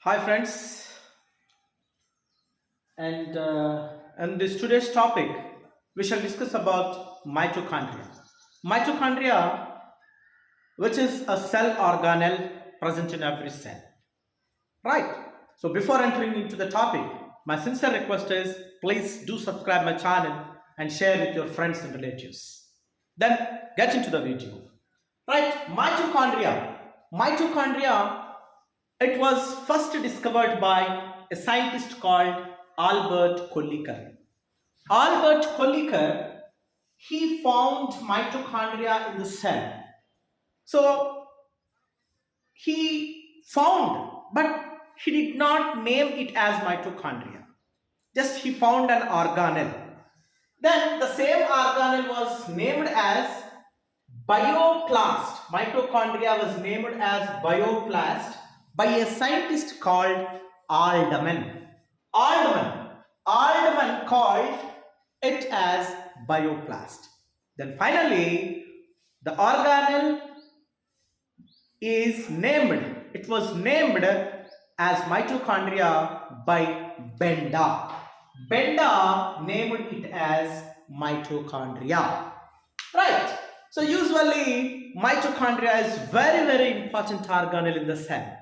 Hi friends, and this today's topic we shall discuss about mitochondria. Mitochondria, which is a cell organelle present in every cell. Right. So before entering into the topic, my sincere request is please do subscribe my channel and share with your friends and relatives. Then get into the video. Right. Mitochondria. It was first discovered by a scientist called Albert Kolliker. Albert Kolliker, he found mitochondria in the cell. So he found, but he did not name it as mitochondria. Just he found an organelle. Then the same organelle was named as bioplast. Mitochondria was named as bioplast by a scientist called Alderman. Alderman called it as bioplast. Then finally, the organelle is named. It was named as mitochondria by Benda. Benda named it as mitochondria. Right. So usually mitochondria is very important organelle in the cell.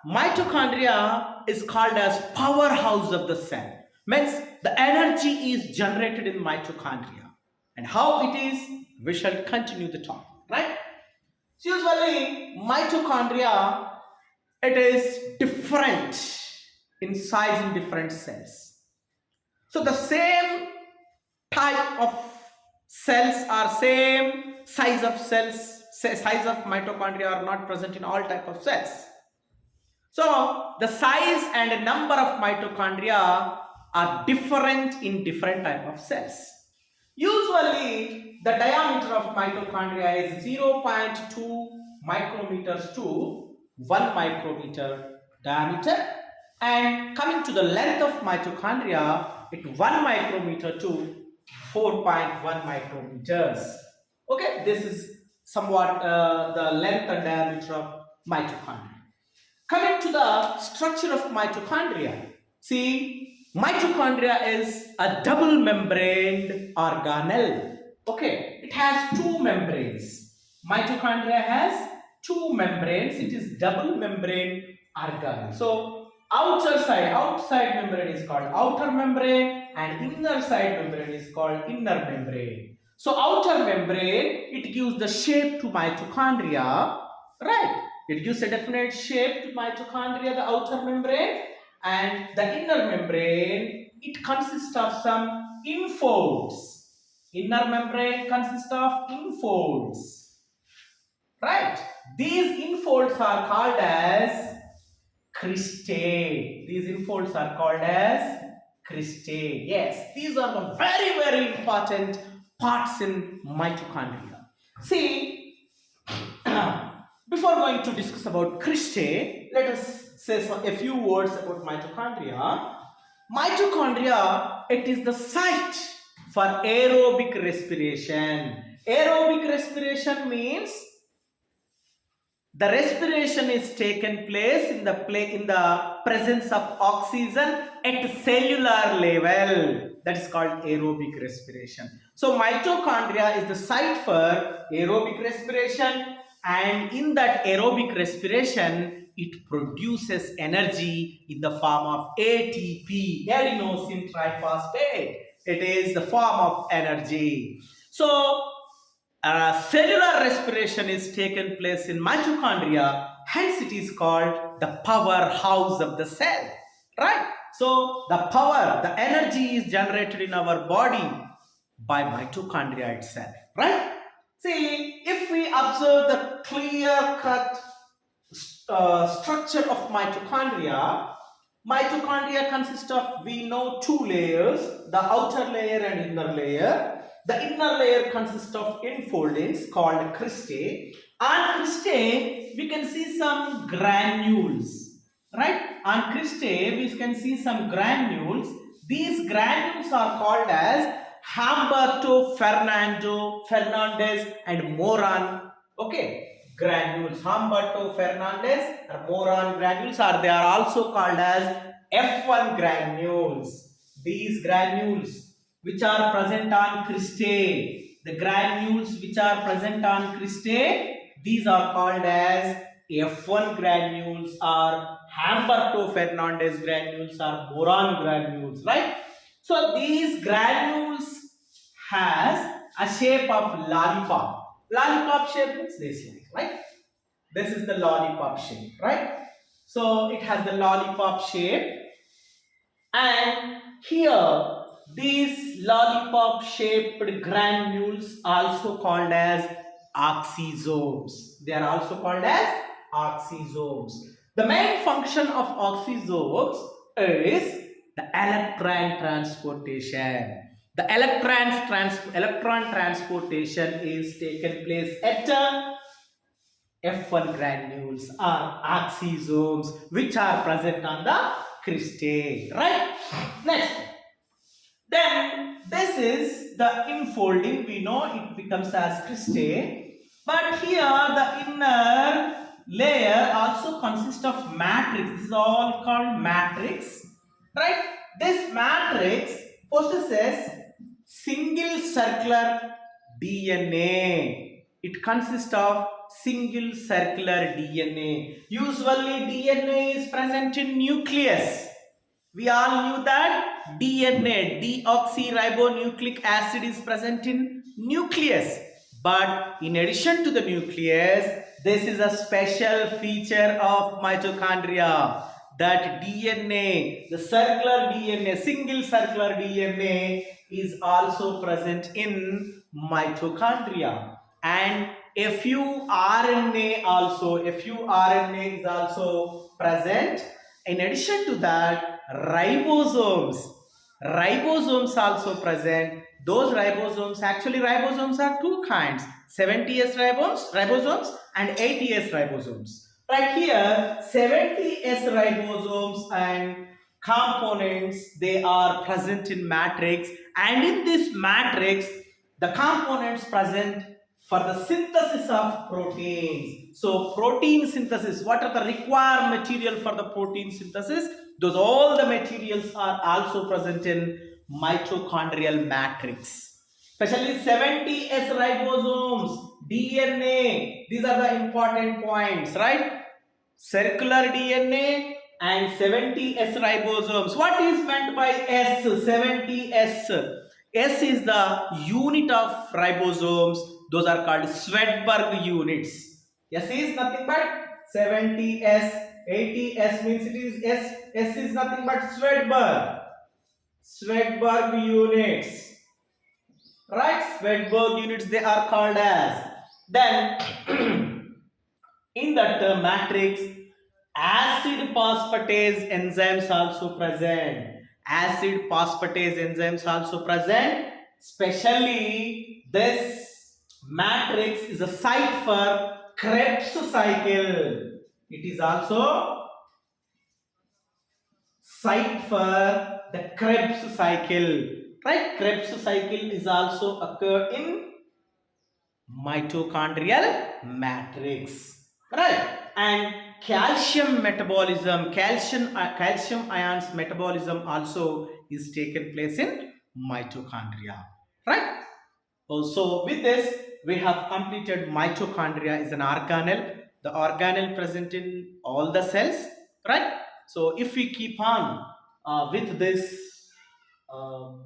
Mitochondria is called as powerhouse of the cell. Means the energy is generated in mitochondria. And how it is, we shall continue the talk. Right? So usually mitochondria, it is different in size in different cells. So the same type of cells are same size of cells, size of mitochondria are not present in all type of cells. So the size and number of mitochondria are different in different type of cells. Usually the diameter of mitochondria is 0.2 micrometers to 1 micrometer diameter, and coming to the length of mitochondria, it 1 micrometer to 4.1 micrometers. Okay, this is somewhat the length and diameter of mitochondria. Coming to the structure of mitochondria, see, mitochondria is a double membraned organelle. Okay, it has two membranes. Mitochondria has two membranes. It is double membrane organelle. So outside membrane is called outer membrane, and inner side membrane is called inner membrane. So outer membrane, it gives the shape to mitochondria, right? It gives a definite shape to mitochondria, the outer membrane, and the inner membrane, it consists of some infolds. Inner membrane consists of infolds, right? These infolds are called as cristae. These infolds are called as cristae. Yes, these are the very important parts in mitochondria. See, before going to discuss about cristae, let us say a few words about mitochondria. Mitochondria, it is the site for aerobic respiration. Aerobic respiration means the respiration is taken place in the presence of oxygen at cellular level. That is called aerobic respiration. So mitochondria is the site for aerobic respiration, and in that aerobic respiration, it produces energy in the form of ATP, adenosine triphosphate. It is the form of energy. So cellular respiration is taken place in mitochondria, hence it is called the powerhouse of the cell, right? So the power, the energy is generated in our body by mitochondria itself, right? See, if we observe the clear-cut structure of mitochondria, mitochondria consists of, we know, two layers, the outer layer and inner layer. The inner layer consists of infoldings called cristae. On cristae, we can see some granules, right? On cristae, we can see some granules. These granules are called as Humberto Fernandez and Moran. Okay, granules. Humberto Fernandez are boron granules, or they are also called as F1 granules. These granules which are present on cristae, the granules which are present on cristae, these are called as F1 granules or Humberto Fernandez granules or boron granules, right? So these granules has a shape of lollipop. Lollipop shape is this like, right? This is the lollipop shape, right? So it has the lollipop shape, and here these lollipop shaped granules also called as oxysomes. They are also called as oxysomes. The main function of oxysomes is the electron transportation. The electron transportation is taken place at F1 granules or oxysomes which are present on the cristae, right? Next, then this is the infolding. We know it becomes as cristae, but here the inner layer also consists of matrix. This is all called matrix, right? This matrix possesses single circular DNA. It consists of single circular DNA. Usually DNA is present in nucleus. We all knew that DNA, deoxyribonucleic acid, is present in nucleus. But in addition to the nucleus, this is a special feature of mitochondria, that DNA, the circular DNA, single circular DNA is also present in mitochondria. And a few RNA is also present. In addition to that, ribosomes also present. Those ribosomes, actually ribosomes are two kinds, 70S ribosomes and 80S ribosomes. Right here, 70S ribosomes and components, they are present in matrix, and in this matrix, the components present for the synthesis of proteins. So protein synthesis, what are the required material for the protein synthesis? Those all the materials are also present in mitochondrial matrix. Especially 70S ribosomes, DNA, these are the important points, right? Circular DNA and 70S ribosomes. What is meant by S? 70S. S is the unit of ribosomes. Those are called Swedberg units. S is nothing but 70S. 80S means it is S. S is nothing but Swedberg units. Right? Swedberg units they are called as. Then in that matrix, acid phosphatase enzymes also present. Acid phosphatase enzymes also present. Especially this matrix is a site for Krebs cycle. It is also site for the Krebs cycle. Right? Krebs cycle is also occurred in mitochondrial matrix, right? And calcium metabolism, calcium ions metabolism also is taken place in mitochondria, right? So with this we have completed mitochondria is an organelle, the organelle present in all the cells, right? So if we keep on with this um,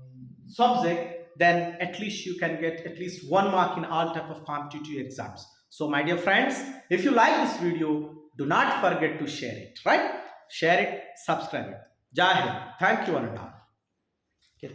subject, then at least you can get at least 1 mark in all type of competitive exams. So my dear friends, if you like this video, do not forget to share it, right? Share it, subscribe it. Jai Hind. Thank you one and all. Okay,